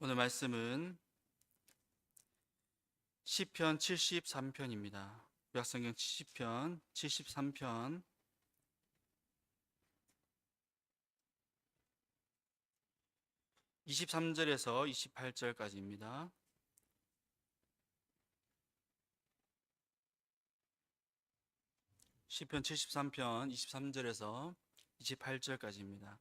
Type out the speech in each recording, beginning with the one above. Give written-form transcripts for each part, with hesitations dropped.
오늘 말씀은 시편 73편입니다. 구약성경 70편, 73편 23절에서 28절까지입니다. 시편 73편 23절에서 28절까지입니다.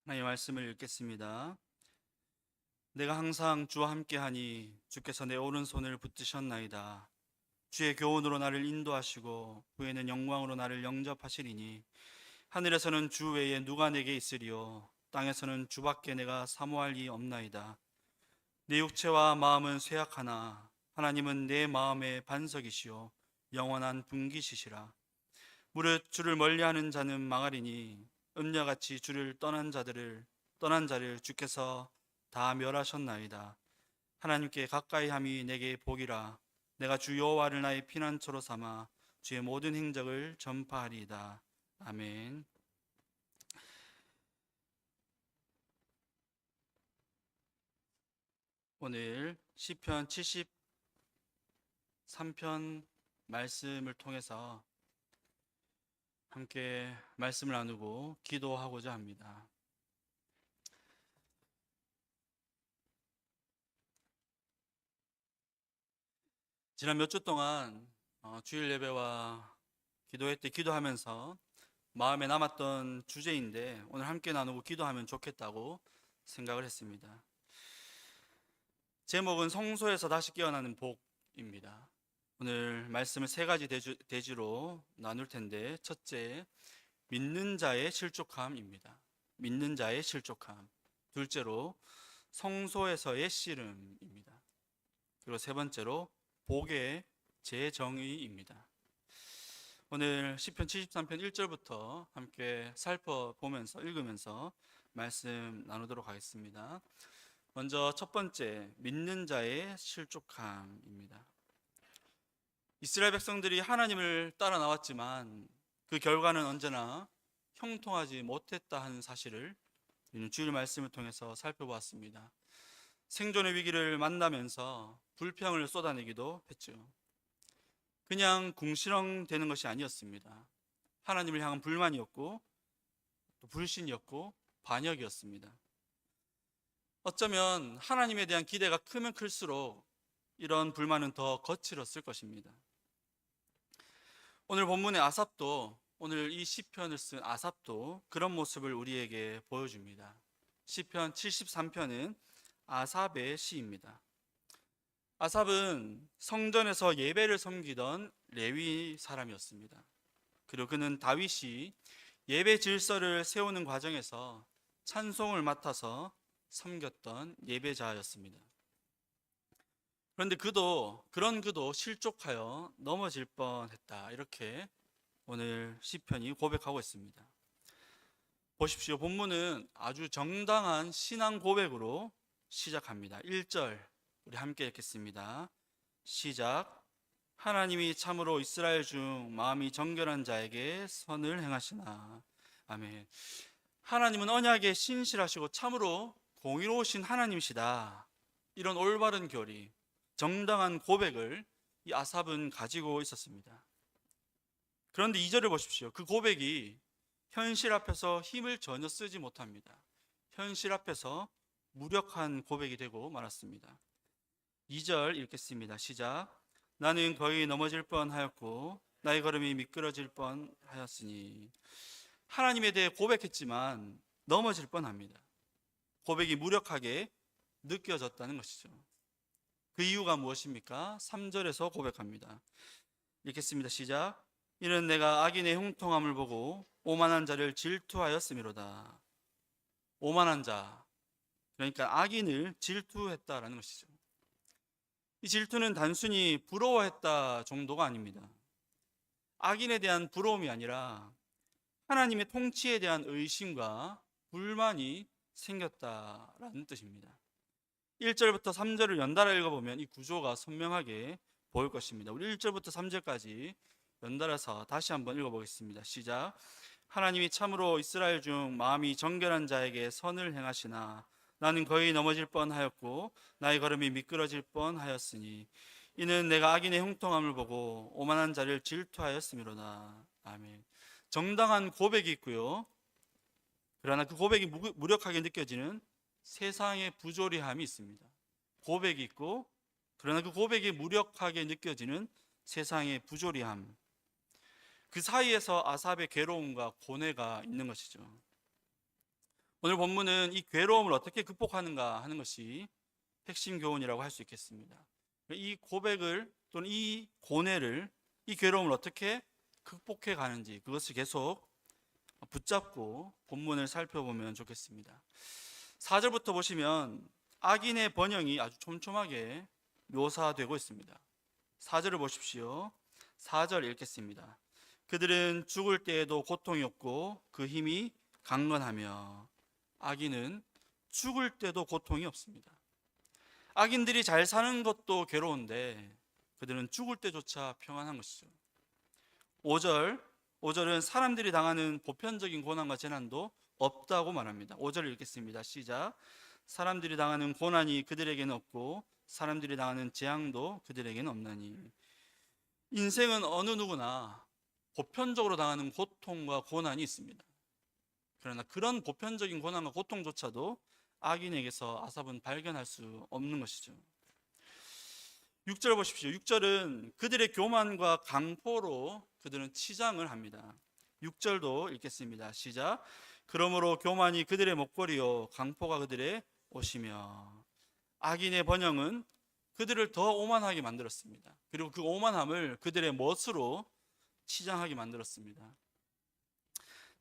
하나님의 말씀을 읽겠습니다. 내가 항상 주와 함께하니 주께서 내 오른손을 붙드셨나이다. 주의 교훈으로 나를 인도하시고 후에는 영광으로 나를 영접하시리니 하늘에서는 주 외에 누가 내게 있으리요 땅에서는 주밖에 내가 사모할 이 없나이다. 내 육체와 마음은 쇠약하나 하나님은 내 마음의 반석이시요 영원한 분기시시라. 무릇 주를 멀리하는 자는 망하리니 음녀같이 주를 떠난 자를 주께서 다 멸하셨나이다. 하나님께 가까이함이 내게 복이라. 내가 주 여호와를 나의 피난처로 삼아 주의 모든 행적을 전파하리이다. 아멘. 오늘 시편 73편 말씀을 통해서 함께 말씀을 나누고 기도하고자 합니다. 지난 몇 주 동안 주일 예배와 기도회 때 기도하면서 마음에 남았던 주제인데 오늘 함께 나누고 기도하면 좋겠다고 생각을 했습니다. 제목은 성소에서 다시 깨어나는 복입니다. 오늘 말씀을 세 가지 대지로 나눌 텐데, 첫째, 믿는 자의 실족함입니다. 믿는 자의 실족함. 둘째로, 성소에서의 씨름입니다. 그리고 세 번째로, 복의 재정의입니다. 오늘 시편 73편 1절부터 함께 살펴보면서 읽으면서 말씀 나누도록 하겠습니다. 먼저 첫 번째, 믿는 자의 실족함입니다. 이스라엘 백성들이 하나님을 따라 나왔지만 그 결과는 언제나 형통하지 못했다 하는 사실을 주일 말씀을 통해서 살펴보았습니다. 생존의 위기를 만나면서 불평을 쏟아내기도 했죠. 그냥 궁시렁대는 것이 아니었습니다. 하나님을 향한 불만이었고 또 불신이었고 반역이었습니다. 어쩌면 하나님에 대한 기대가 크면 클수록 이런 불만은 더 거칠었을 것입니다. 오늘 본문의 아삽도, 오늘 이 시편을 쓴 아삽도 그런 모습을 우리에게 보여줍니다. 시편 73편은 아삽의 시입니다. 아삽은 성전에서 예배를 섬기던 레위 사람이었습니다. 그리고 그는 다윗이 예배 질서를 세우는 과정에서 찬송을 맡아서 섬겼던 예배자였습니다. 그런데 그런 그도 실족하여 넘어질 뻔했다. 이렇게 오늘 시편이 고백하고 있습니다. 보십시오. 본문은 아주 정당한 신앙 고백으로 시작합니다. 1절 우리 함께 읽겠습니다. 시작. 하나님이 참으로 이스라엘 중 마음이 정결한 자에게 선을 행하시나. 아멘. 하나님은 언약에 신실하시고 참으로 공의로우신 하나님이시다. 이런 올바른 교리, 정당한 고백을 이 아삽은 가지고 있었습니다. 그런데 2절을 보십시오. 그 고백이 현실 앞에서 힘을 전혀 쓰지 못합니다. 현실 앞에서 무력한 고백이 되고 말았습니다. 2절 읽겠습니다. 시작. 나는 거의 넘어질 뻔하였고 나의 걸음이 미끄러질 뻔하였으니. 하나님에 대해 고백했지만 넘어질 뻔합니다. 고백이 무력하게 느껴졌다는 것이죠. 그 이유가 무엇입니까? 3절에서 고백합니다. 읽겠습니다. 시작. 이는 내가 악인의 형통함을 보고 오만한 자를 질투하였음이로다. 오만한 자, 그러니까 악인을 질투했다라는 것이죠. 이 질투는 단순히 부러워했다 정도가 아닙니다. 악인에 대한 부러움이 아니라 하나님의 통치에 대한 의심과 불만이 생겼다라는 뜻입니다. 1절부터 3절을 연달아 읽어보면 이 구조가 선명하게 보일 것입니다. 우리 1절부터 3절까지 연달아서 다시 한번 읽어보겠습니다. 시작. 하나님이 참으로 이스라엘 중 마음이 정결한 자에게 선을 행하시나 나는 거의 넘어질 뻔하였고 나의 걸음이 미끄러질 뻔하였으니 이는 내가 악인의 형통함을 보고 오만한 자를 질투하였음이로다. 아멘. 정당한 고백이 있고요. 그러나 그 고백이 무력하게 느껴지는 세상의 부조리함이 있습니다. 고백이 있고 그러나 그 고백이 무력하게 느껴지는 세상의 부조리함. 그 사이에서 아삽의 괴로움과 고뇌가 있는 것이죠. 오늘 본문은 이 괴로움을 어떻게 극복하는가 하는 것이 핵심 교훈이라고 할 수 있겠습니다. 이 고백을 또는 이 고뇌를, 이 괴로움을 어떻게 극복해 가는지 그것을 계속 붙잡고 본문을 살펴보면 좋겠습니다. 4절부터 보시면 악인의 번영이 아주 촘촘하게 묘사되고 있습니다. 4절을 보십시오. 4절 읽겠습니다. 그들은 죽을 때에도 고통이 없고 그 힘이 강건하며. 악인은 죽을 때도 고통이 없습니다. 악인들이 잘 사는 것도 괴로운데 그들은 죽을 때조차 평안한 것이죠. 5절은 사람들이 당하는 보편적인 고난과 재난도 없다고 말합니다. 5절 읽겠습니다. 시작. 사람들이 당하는 고난이 그들에게는 없고 사람들이 당하는 재앙도 그들에게는 없나니. 인생은 어느 누구나 보편적으로 당하는 고통과 고난이 있습니다. 그러나 그런 보편적인 고난과 고통조차도 악인에게서 아삽은 발견할 수 없는 것이죠. 6절 보십시오. 6절은 그들의 교만과 강포로 그들은 치장을 합니다. 6절도 읽겠습니다. 시작. 그러므로 교만이 그들의 목걸이요 강포가 그들의 옷이며. 악인의 번영은 그들을 더 오만하게 만들었습니다. 그리고 그 오만함을 그들의 멋으로 치장하게 만들었습니다.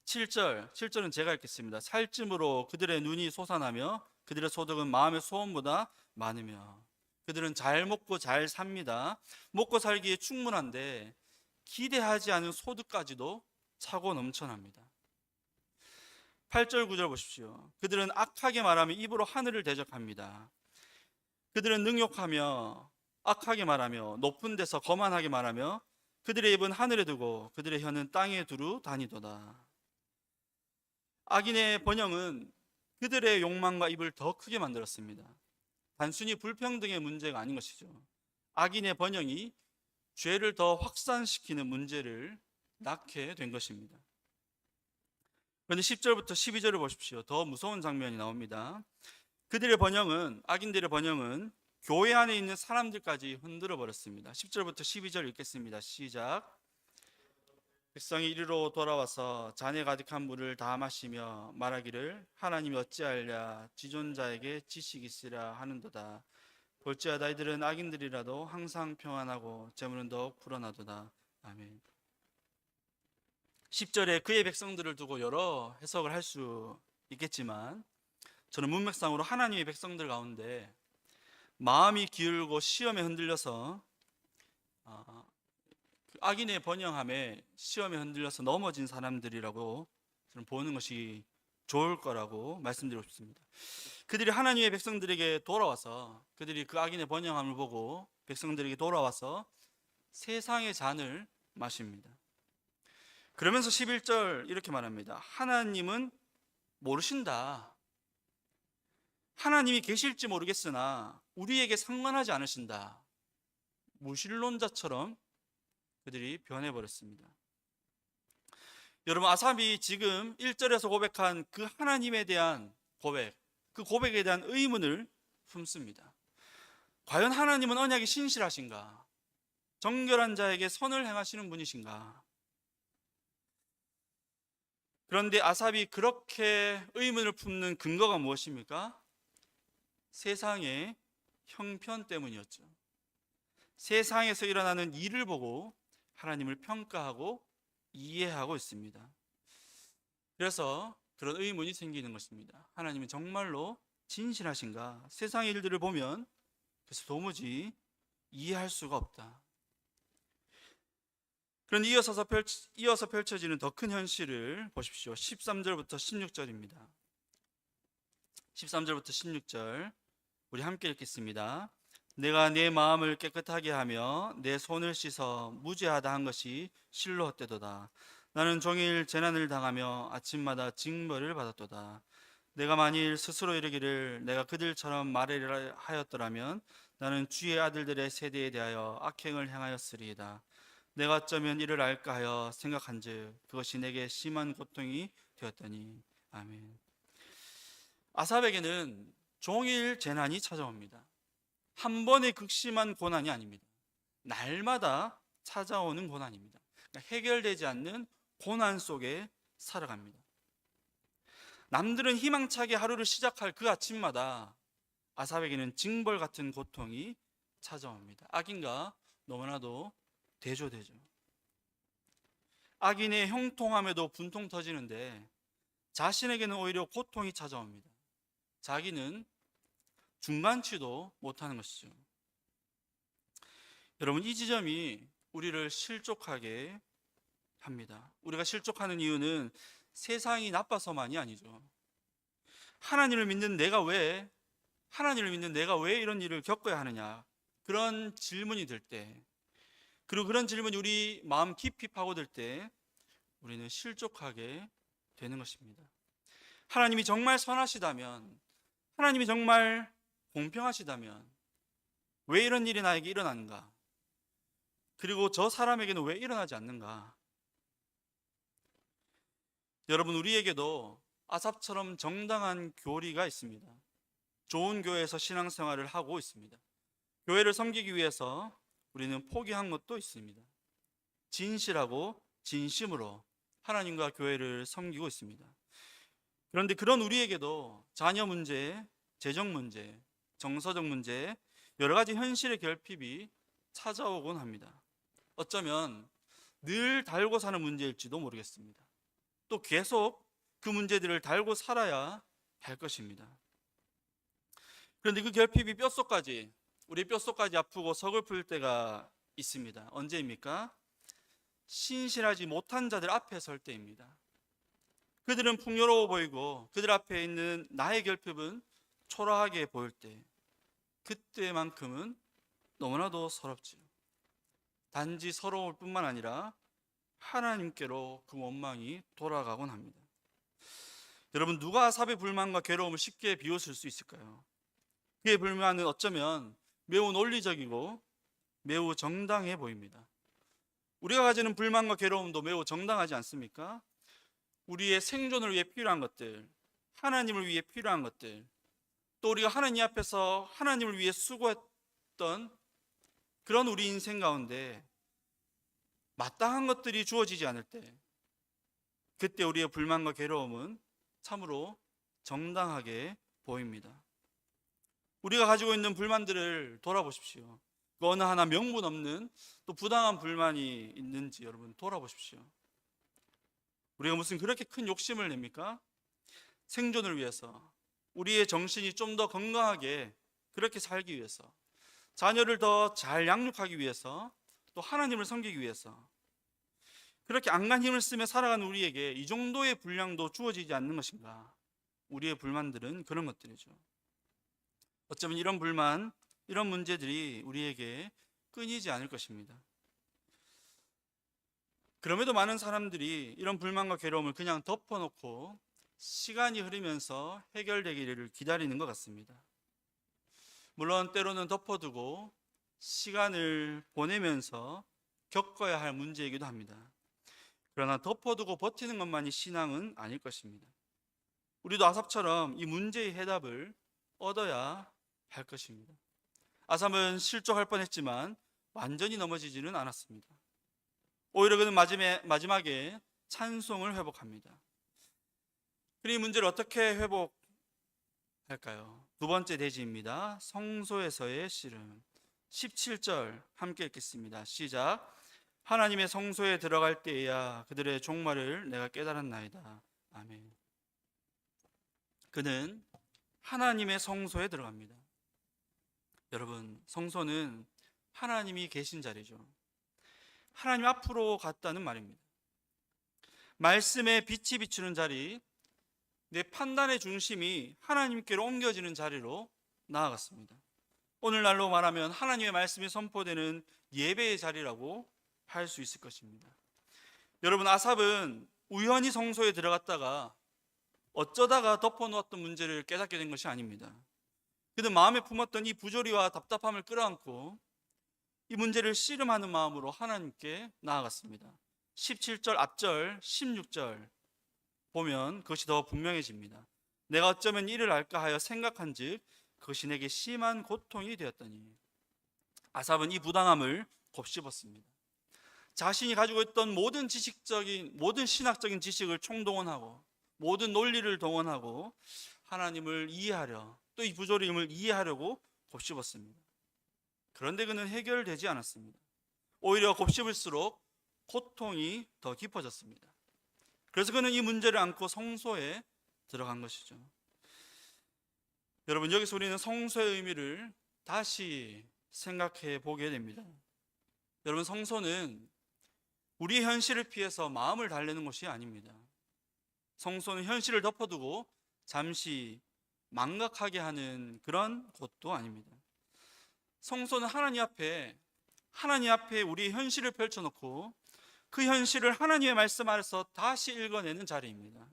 7절은 제가 읽겠습니다. 살찜으로 그들의 눈이 솟아나며 그들의 소득은 마음의 소원보다 많으며. 그들은 잘 먹고 잘 삽니다. 먹고 살기에 충분한데 기대하지 않은 소득까지도 차고 넘쳐납니다. 8절 9절 보십시오. 그들은 악하게 말하며 입으로 하늘을 대적합니다. 그들은 능욕하며 악하게 말하며 높은 데서 거만하게 말하며 그들의 입은 하늘에 두고 그들의 혀는 땅에 두루 다니도다. 악인의 번영은 그들의 욕망과 입을 더 크게 만들었습니다. 단순히 불평등의 문제가 아닌 것이죠. 악인의 번영이 죄를 더 확산시키는 문제를 낳게 된 것입니다. 그런데 10절부터 12절을 보십시오. 더 무서운 장면이 나옵니다. 그들의 번영은, 악인들의 번영은 교회 안에 있는 사람들까지 흔들어 버렸습니다. 10절부터 12절 읽겠습니다. 시작. 백성이 이리로 돌아와서 잔에 가득한 물을 다 마시며 말하기를 하나님이 어찌하랴 지존자에게 지식이 있으랴 하는도다. 볼지어다 이들은 악인들이라도 항상 평안하고 재물은 더욱 불어나도다. 아멘. 10절에 그의 백성들을 두고 여러 해석을 할 수 있겠지만 저는 문맥상으로 하나님의 백성들 가운데 마음이 기울고 시험에 흔들려서 악인의 번영함에 시험에 흔들려서 넘어진 사람들이라고 저는 보는 것이 좋을 거라고 말씀드리고 싶습니다. 그들이 하나님의 백성들에게 돌아와서 그들이 그 악인의 번영함을 보고 백성들에게 돌아와서 세상의 잔을 마십니다. 그러면서 11절 이렇게 말합니다. 하나님은 모르신다. 하나님이 계실지 모르겠으나 우리에게 상관하지 않으신다. 무신론자처럼 그들이 변해버렸습니다. 여러분, 아삽이 지금 1절에서 고백한 그 하나님에 대한 고백, 그 고백에 대한 의문을 품습니다. 과연 하나님은 언약이 신실하신가? 정결한 자에게 선을 행하시는 분이신가? 그런데 아삽이 그렇게 의문을 품는 근거가 무엇입니까? 세상의 형편 때문이었죠. 세상에서 일어나는 일을 보고 하나님을 평가하고 이해하고 있습니다. 그래서 그런 의문이 생기는 것입니다. 하나님은 정말로 진실하신가? 세상의 일들을 보면 그래서 도무지 이해할 수가 없다. 그런데 이어서 펼쳐지는 더 큰 현실을 보십시오. 13절부터 16절입니다. 13절부터 16절 우리 함께 읽겠습니다. 내가 내 마음을 깨끗하게 하며 내 손을 씻어 무죄하다 한 것이 실로 헛되도다. 나는 종일 재난을 당하며 아침마다 징벌을 받았도다. 내가 만일 스스로 이르기를 내가 그들처럼 말하려 하였더라면 나는 주의 아들들의 세대에 대하여 악행을 행하였으리이다. 내가 어쩌면 이를 알까 하여 생각한즉 그것이 내게 심한 고통이 되었더니. 아멘. 아삽에게는 종일 재난이 찾아옵니다. 한 번의 극심한 고난이 아닙니다. 날마다 찾아오는 고난입니다. 그러니까 해결되지 않는 고난 속에 살아갑니다. 남들은 희망차게 하루를 시작할 그 아침마다 아삽에게는 징벌 같은 고통이 찾아옵니다. 악인과 너무나도 대조되죠. 악인의 형통함에도 분통 터지는데 자신에게는 오히려 고통이 찾아옵니다. 자기는 중간치도 못하는 것이죠. 여러분, 이 지점이 우리를 실족하게 합니다. 우리가 실족하는 이유는 세상이 나빠서만이 아니죠. 하나님을 믿는 내가 왜 이런 일을 겪어야 하느냐, 그런 질문이 들 때, 그리고 그런 질문이 우리 마음 깊이 파고들 때 우리는 실족하게 되는 것입니다. 하나님이 정말 선하시다면, 하나님이 정말 공평하시다면 왜 이런 일이 나에게 일어나는가? 그리고 저 사람에게는 왜 일어나지 않는가? 여러분, 우리에게도 아삽처럼 정당한 교리가 있습니다. 좋은 교회에서 신앙생활을 하고 있습니다. 교회를 섬기기 위해서 우리는 포기한 것도 있습니다. 진실하고 진심으로 하나님과 교회를 섬기고 있습니다. 그런데 그런 우리에게도 자녀 문제, 재정 문제, 정서적 문제, 여러 가지 현실의 결핍이 찾아오곤 합니다. 어쩌면 늘 달고 사는 문제일지도 모르겠습니다. 또 계속 그 문제들을 달고 살아야 할 것입니다. 그런데 그 결핍이 우리 뼛속까지 아프고 서글플 때가 있습니다. 언제입니까? 신실하지 못한 자들 앞에 설 때입니다. 그들은 풍요로워 보이고 그들 앞에 있는 나의 결핍은 초라하게 보일 때, 그때만큼은 너무나도 서럽지요. 단지 서러울 뿐만 아니라 하나님께로 그 원망이 돌아가곤 합니다. 여러분, 누가 아삽의 불만과 괴로움을 쉽게 비웃을 수 있을까요? 그의 불만은 어쩌면 매우 논리적이고 매우 정당해 보입니다. 우리가 가지는 불만과 괴로움도 매우 정당하지 않습니까? 우리의 생존을 위해 필요한 것들, 하나님을 위해 필요한 것들, 또 우리가 하나님 앞에서 하나님을 위해 수고했던 그런 우리 인생 가운데 마땅한 것들이 주어지지 않을 때, 그때 우리의 불만과 괴로움은 참으로 정당하게 보입니다. 우리가 가지고 있는 불만들을 돌아보십시오. 그 어느 하나 명분 없는 또 부당한 불만이 있는지 여러분 돌아보십시오. 우리가 무슨 그렇게 큰 욕심을 냅니까? 생존을 위해서, 우리의 정신이 좀 더 건강하게 그렇게 살기 위해서, 자녀를 더 잘 양육하기 위해서, 또 하나님을 섬기기 위해서 그렇게 안간 힘을 쓰며 살아가는 우리에게 이 정도의 분량도 주어지지 않는 것인가? 우리의 불만들은 그런 것들이죠. 어쩌면 이런 불만, 이런 문제들이 우리에게 끊이지 않을 것입니다. 그럼에도 많은 사람들이 이런 불만과 괴로움을 그냥 덮어놓고 시간이 흐르면서 해결되기를 기다리는 것 같습니다. 물론 때로는 덮어두고 시간을 보내면서 겪어야 할 문제이기도 합니다. 그러나 덮어두고 버티는 것만이 신앙은 아닐 것입니다. 우리도 아삽처럼 이 문제의 해답을 얻어야 할 것입니다. 아삽은 실족할 뻔했지만 완전히 넘어지지는 않았습니다. 오히려 그는 마지막에 찬송을 회복합니다. 그럼 이 문제를 어떻게 회복할까요? 두 번째 대지입니다. 성소에서의 씨름. 17절 함께 읽겠습니다. 시작. 하나님의 성소에 들어갈 때에야 그들의 종말을 내가 깨달았나이다. 아멘. 그는 하나님의 성소에 들어갑니다. 여러분, 성소는 하나님이 계신 자리죠. 하나님 앞으로 갔다는 말입니다. 말씀의 빛이 비추는 자리, 내 판단의 중심이 하나님께로 옮겨지는 자리로 나아갔습니다. 오늘날로 말하면 하나님의 말씀이 선포되는 예배의 자리라고 할 수 있을 것입니다. 여러분, 아삽은 우연히 성소에 들어갔다가 어쩌다가 덮어놓았던 문제를 깨닫게 된 것이 아닙니다. 그는 마음에 품었던 이 부조리와 답답함을 끌어안고 이 문제를 씨름하는 마음으로 하나님께 나아갔습니다. 17절 앞절 16절 보면 그것이 더 분명해집니다. 내가 어쩌면 이를 알까 하여 생각한즉 그것이 내게 심한 고통이 되었더니. 아삽은 이 부당함을 곱씹었습니다. 자신이 가지고 있던 모든 신학적인 지식을 총동원하고 모든 논리를 동원하고 하나님을 이해하려, 또 이 부조림을 이해하려고 곱씹었습니다. 그런데 그는 해결되지 않았습니다. 오히려 곱씹을수록 고통이 더 깊어졌습니다. 그래서 그는 이 문제를 안고 성소에 들어간 것이죠. 여러분, 여기서 우리는 성소의 의미를 다시 생각해 보게 됩니다. 여러분, 성소는 우리의 현실을 피해서 마음을 달래는 것이 아닙니다. 성소는 현실을 덮어두고 잠시 망각하게 하는 그런 곳도 아닙니다. 성소는 하나님 앞에 우리의 현실을 펼쳐놓고 그 현실을 하나님의 말씀 아래서 다시 읽어내는 자리입니다.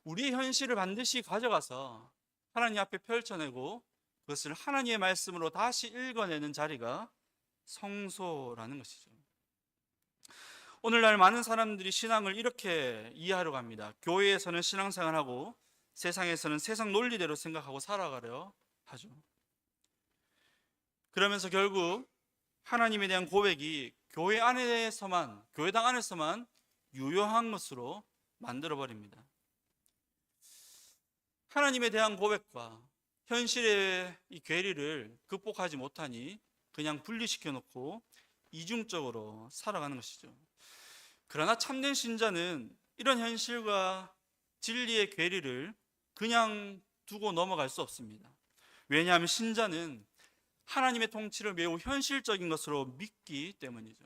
우리의 현실을 반드시 가져가서 하나님 앞에 펼쳐내고 그것을 하나님의 말씀으로 다시 읽어내는 자리가 성소라는 것이죠. 오늘날 많은 사람들이 신앙을 이렇게 이해하려고 합니다. 교회에서는 신앙생활하고 세상에서는 세상 논리대로 생각하고 살아가려 하죠. 그러면서 결국 하나님에 대한 고백이 교회당 안에서만 유효한 것으로 만들어버립니다. 하나님에 대한 고백과 현실의 이 괴리를 극복하지 못하니 그냥 분리시켜 놓고 이중적으로 살아가는 것이죠. 그러나 참된 신자는 이런 현실과 진리의 괴리를 그냥 두고 넘어갈 수 없습니다. 왜냐하면 신자는 하나님의 통치를 매우 현실적인 것으로 믿기 때문이죠.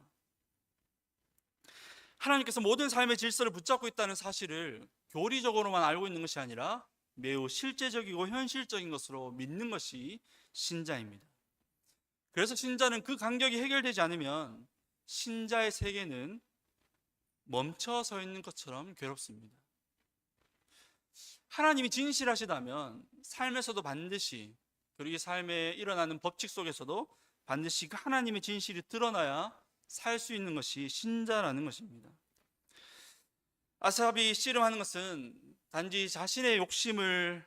하나님께서 모든 삶의 질서를 붙잡고 있다는 사실을 교리적으로만 알고 있는 것이 아니라 매우 실제적이고 현실적인 것으로 믿는 것이 신자입니다. 그래서 신자는 그 간격이 해결되지 않으면 신자의 세계는 멈춰서 있는 것처럼 괴롭습니다. 하나님이 진실하시다면 삶에서도 반드시, 그리고 이 삶에 일어나는 법칙 속에서도 반드시 그 하나님의 진실이 드러나야 살 수 있는 것이 신자라는 것입니다. 아삽이 씨름하는 것은 단지 자신의 욕심으로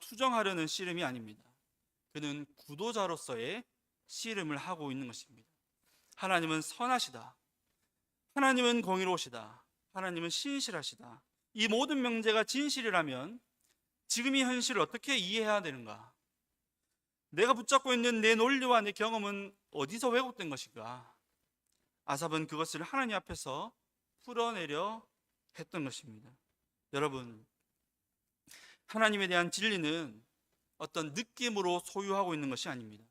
투정하려는 씨름이 아닙니다. 그는 구도자로서의 씨름을 하고 있는 것입니다. 하나님은 선하시다. 하나님은 공의로우시다. 하나님은 신실하시다. 이 모든 명제가 진실이라면 지금 이 현실을 어떻게 이해해야 되는가? 내가 붙잡고 있는 내 논리와 내 경험은 어디서 왜곡된 것인가? 아삽은 그것을 하나님 앞에서 풀어내려 했던 것입니다. 여러분, 하나님에 대한 진리는 어떤 느낌으로 소유하고 있는 것이 아닙니다.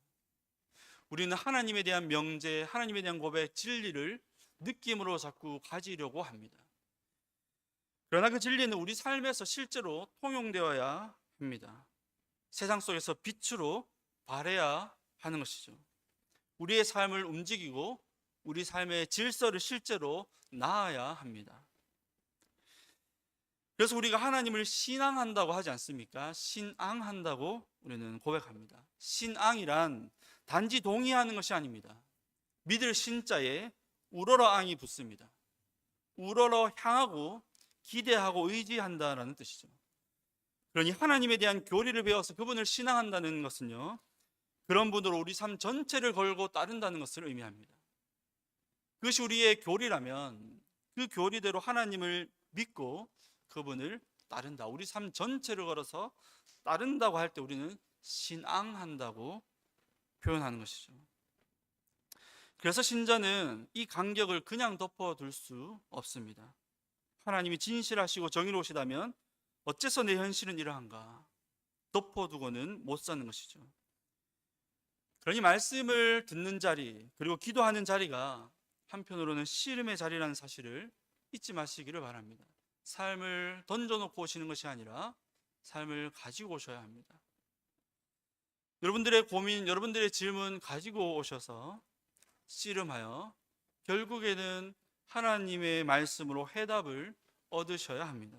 우리는 하나님에 대한 명제, 하나님에 대한 고백, 진리를 느낌으로 자꾸 가지려고 합니다. 그러나 그 진리는 우리 삶에서 실제로 통용되어야 합니다. 세상 속에서 빛으로 발해야 하는 것이죠. 우리의 삶을 움직이고 우리 삶의 질서를 실제로 낳아야 합니다. 그래서 우리가 하나님을 신앙한다고 하지 않습니까? 신앙한다고 우리는 고백합니다. 신앙이란 단지 동의하는 것이 아닙니다. 믿을 신자에 우러러앙이 붙습니다. 우러러 향하고 기대하고 의지한다라는 뜻이죠. 그러니 하나님에 대한 교리를 배워서 그분을 신앙한다는 것은요, 그런 분으로 우리 삶 전체를 걸고 따른다는 것을 의미합니다. 그것이 우리의 교리라면 그 교리대로 하나님을 믿고 그분을 따른다. 우리 삶 전체를 걸어서 따른다고 할 때 우리는 신앙한다고 표현하는 것이죠. 그래서 신자는 이 간격을 그냥 덮어둘 수 없습니다. 하나님이 진실하시고 정의로우시다면 어째서 내 현실은 이러한가? 덮어두고는 못 사는 것이죠. 그러니 말씀을 듣는 자리, 그리고 기도하는 자리가 한편으로는 씨름의 자리라는 사실을 잊지 마시기를 바랍니다. 삶을 던져놓고 오시는 것이 아니라 삶을 가지고 오셔야 합니다. 여러분들의 고민, 여러분들의 질문 가지고 오셔서 씨름하여 결국에는 하나님의 말씀으로 해답을 얻으셔야 합니다.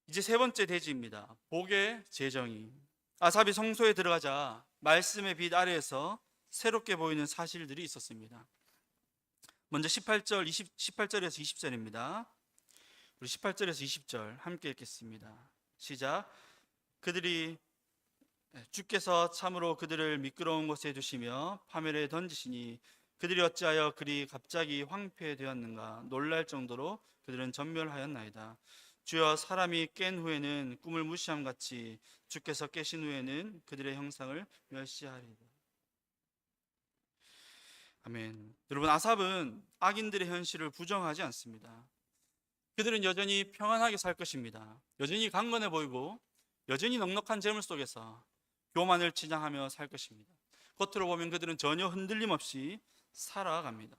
이제 세 번째 대지입니다. 복의 재정의. 아삽이 성소에 들어가자 말씀의 빛 아래에서 새롭게 보이는 사실들이 있었습니다. 먼저 18절에서 20절입니다. 우리 18절에서 20절 함께 읽겠습니다. 시작. 그들이 주께서 참으로 그들을 미끄러운 곳에 두시며 파멸에 던지시니 그들이 어찌하여 그리 갑자기 황폐되었는가 놀랄 정도로 그들은 전멸하였나이다. 주여, 사람이 깬 후에는 꿈을 무시함 같이 주께서 깨신 후에는 그들의 형상을 멸시하리라. 아멘. 여러분, 아삽은 악인들의 현실을 부정하지 않습니다. 그들은 여전히 평안하게 살 것입니다. 여전히 강건해 보이고 여전히 넉넉한 재물 속에서 교만을 지향하며 살 것입니다. 겉으로 보면 그들은 전혀 흔들림 없이 살아갑니다.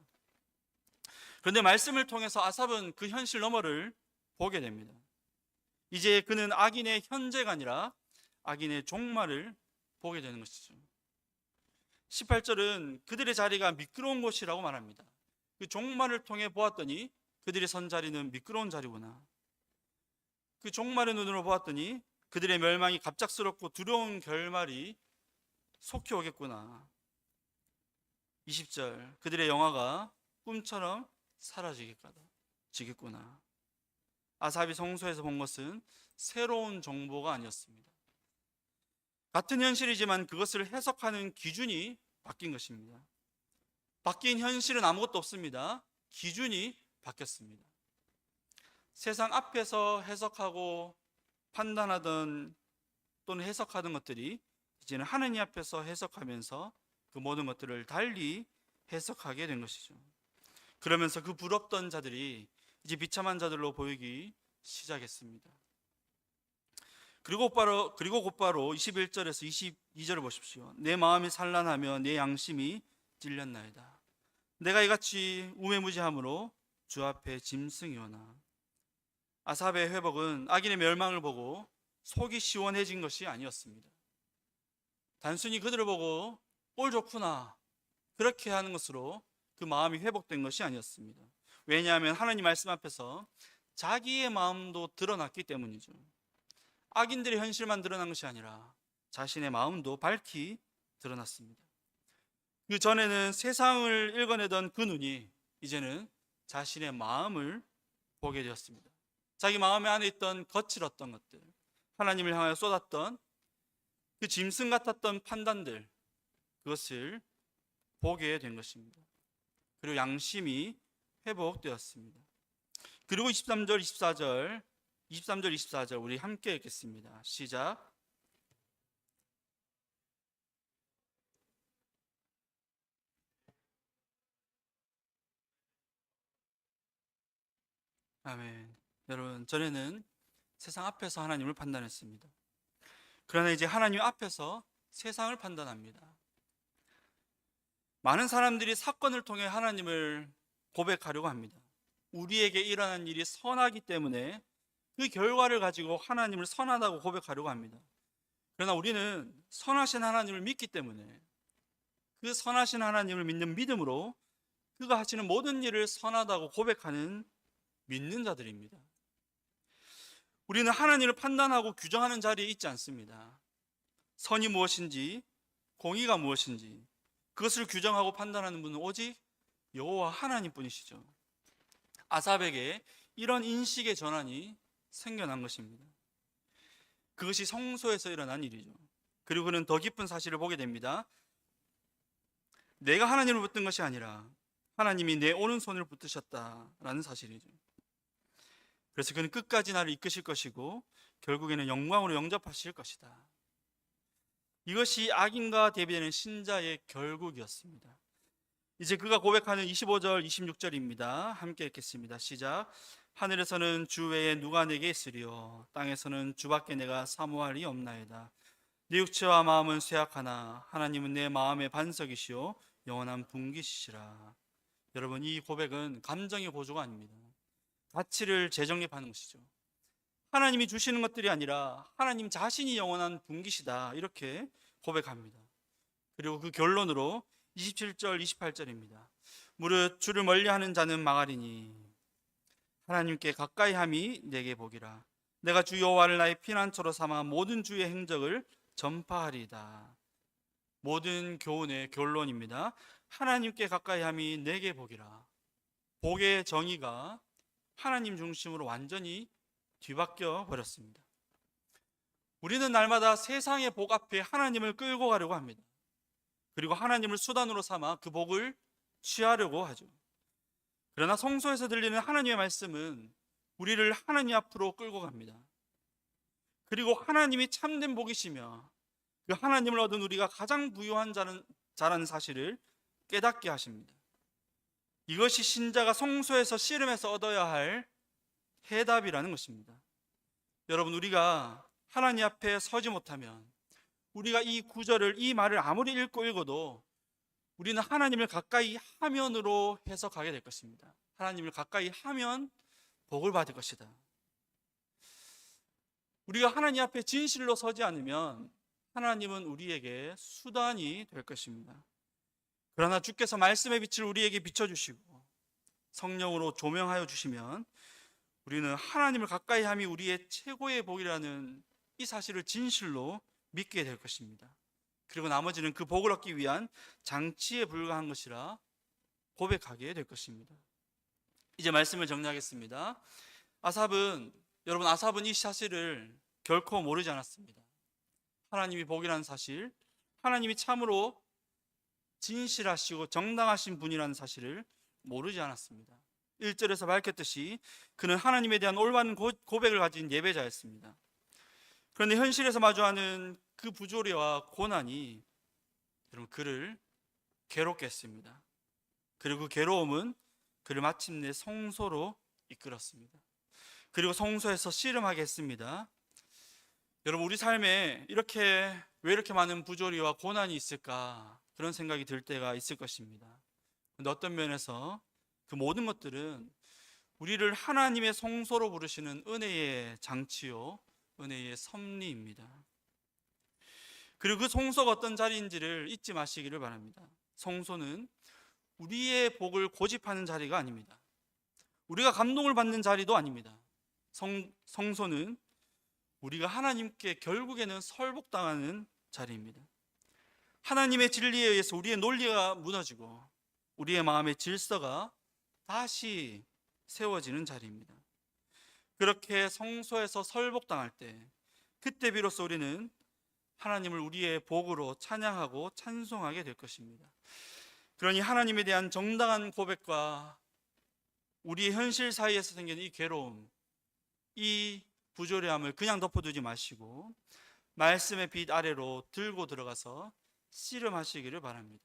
그런데 말씀을 통해서 아삽은 그 현실 너머를 보게 됩니다. 이제 그는 악인의 현재가 아니라 악인의 종말을 보게 되는 것이죠. 18절은 그들의 자리가 미끄러운 곳이라고 말합니다. 그 종말을 통해 보았더니 그들이 선 자리는 미끄러운 자리구나. 그 종말의 눈으로 보았더니 그들의 멸망이 갑작스럽고 두려운 결말이 속히 오겠구나. 20절, 그들의 영화가 꿈처럼 사라지겠구나. 아삽이 성소에서 본 것은 새로운 정보가 아니었습니다. 같은 현실이지만 그것을 해석하는 기준이 바뀐 것입니다. 바뀐 현실은 아무것도 없습니다. 기준이 바뀌었습니다. 세상 앞에서 해석하고 판단하던 또는 해석하던 것들이 이제는 하느님 앞에서 해석하면서 그 모든 것들을 달리 해석하게 된 것이죠. 그러면서 그 부럽던 자들이 이제 비참한 자들로 보이기 시작했습니다. 그리고 곧바로 21절에서 22절을 보십시오. 내 마음이 산란하며 내 양심이 찔렸나이다. 내가 이같이 우매무지함으로 주 앞에 짐승이오나. 아삽의 회복은 악인의 멸망을 보고 속이 시원해진 것이 아니었습니다. 단순히 그들을 보고 꼴 좋구나 그렇게 하는 것으로 그 마음이 회복된 것이 아니었습니다. 왜냐하면 하나님 말씀 앞에서 자기의 마음도 드러났기 때문이죠. 악인들의 현실만 드러난 것이 아니라 자신의 마음도 밝히 드러났습니다. 그 전에는 세상을 읽어내던 그 눈이 이제는 자신의 마음을 보게 되었습니다. 자기 마음 안에 있던 거칠었던 것들, 하나님을 향하여 쏟았던 그 짐승 같았던 판단들, 그것을 보게 된 것입니다. 그리고 양심이 회복되었습니다. 그리고 23절 24절 우리 함께 읽겠습니다. 시작. 아멘. 여러분, 전에는 세상 앞에서 하나님을 판단했습니다. 그러나 이제 하나님 앞에서 세상을 판단합니다. 많은 사람들이 사건을 통해 하나님을 고백하려고 합니다. 우리에게 일어난 일이 선하기 때문에 그 결과를 가지고 하나님을 선하다고 고백하려고 합니다. 그러나 우리는 선하신 하나님을 믿기 때문에 그 선하신 하나님을 믿는 믿음으로 그가 하시는 모든 일을 선하다고 고백하는 믿는 자들입니다. 우리는 하나님을 판단하고 규정하는 자리에 있지 않습니다. 선이 무엇인지, 공의가 무엇인지 그것을 규정하고 판단하는 분은 오직 여호와 하나님뿐이시죠. 아삽에게 이런 인식의 전환이 생겨난 것입니다. 그것이 성소에서 일어난 일이죠. 그리고 그는 더 깊은 사실을 보게 됩니다. 내가 하나님을 붙든 것이 아니라 하나님이 내 오른손을 붙드셨다라는 사실이죠. 그래서 그는 끝까지 나를 이끄실 것이고 결국에는 영광으로 영접하실 것이다. 이것이 악인과 대비되는 신자의 결국이었습니다. 이제 그가 고백하는 25절 26절입니다. 함께 읽겠습니다. 시작. 하늘에서는 주 외에 누가 내게 있으리요 땅에서는 주밖에 내가 사모할이 없나이다. 내 육체와 마음은 쇠약하나 하나님은 내 마음의 반석이시요 영원한 분기시라. 여러분, 이 고백은 감정의 보조가 아닙니다. 가치를 재정립하는 것이죠. 하나님이 주시는 것들이 아니라 하나님 자신이 영원한 분기시다 이렇게 고백합니다. 그리고 그 결론으로 27절 28절입니다. 무릇 주를 멀리하는 자는 망하리니 하나님께 가까이 함이 내게 복이라. 내가 주 여호와를 나의 피난처로 삼아 모든 주의 행적을 전파하리이다. 모든 교훈의 결론입니다. 하나님께 가까이 함이 내게 복이라. 복의 정의가 하나님 중심으로 완전히 뒤바뀌어 버렸습니다. 우리는 날마다 세상의 복 앞에 하나님을 끌고 가려고 합니다. 그리고 하나님을 수단으로 삼아 그 복을 취하려고 하죠. 그러나 성소에서 들리는 하나님의 말씀은 우리를 하나님 앞으로 끌고 갑니다. 그리고 하나님이 참된 복이시며 그 하나님을 얻은 우리가 가장 부유한 자라는 사실을 깨닫게 하십니다. 이것이 신자가 성소에서 씨름해서 얻어야 할 해답이라는 것입니다. 여러분, 우리가 하나님 앞에 서지 못하면 우리가 이 구절을, 이 말을 아무리 읽어도 우리는 하나님을 가까이 하면으로 해석하게 될 것입니다. 하나님을 가까이 하면 복을 받을 것이다. 우리가 하나님 앞에 진실로 서지 않으면 하나님은 우리에게 수단이 될 것입니다. 그러나 주께서 말씀의 빛을 우리에게 비춰주시고 성령으로 조명하여 주시면 우리는 하나님을 가까이 함이 우리의 최고의 복이라는 이 사실을 진실로 믿게 될 것입니다. 그리고 나머지는 그 복을 얻기 위한 장치에 불과한 것이라 고백하게 될 것입니다. 이제 말씀을 정리하겠습니다. 여러분, 아삽은 이 사실을 결코 모르지 않았습니다. 하나님이 복이라는 사실, 하나님이 참으로 진실하시고 정당하신 분이라는 사실을 모르지 않았습니다. 1절에서 밝혔듯이 그는 하나님에 대한 올바른 고백을 가진 예배자였습니다. 그런데 현실에서 마주하는 그 부조리와 고난이 여러분 그를 괴롭게 했습니다. 그리고 그 괴로움은 그를 마침내 성소로 이끌었습니다. 그리고 성소에서 씨름하게 했습니다. 여러분, 우리 삶에 왜 이렇게 많은 부조리와 고난이 있을까, 그런 생각이 들 때가 있을 것입니다. 그런데 어떤 면에서 그 모든 것들은 우리를 하나님의 성소로 부르시는 은혜의 장치요, 은혜의 섭리입니다. 그리고 그 성소가 어떤 자리인지를 잊지 마시기를 바랍니다. 성소는 우리의 복을 고집하는 자리가 아닙니다. 우리가 감동을 받는 자리도 아닙니다. 성소는 우리가 하나님께 결국에는 설복당하는 자리입니다. 하나님의 진리에 의해서 우리의 논리가 무너지고 우리의 마음의 질서가 다시 세워지는 자리입니다. 그렇게 성소에서 설복당할 때, 그때 비로소 우리는 하나님을 우리의 복으로 찬양하고 찬송하게 될 것입니다. 그러니 하나님에 대한 정당한 고백과 우리의 현실 사이에서 생기는 이 괴로움, 이 부조리함을 그냥 덮어두지 마시고 말씀의 빛 아래로 들고 들어가서 씨름하시기를 바랍니다.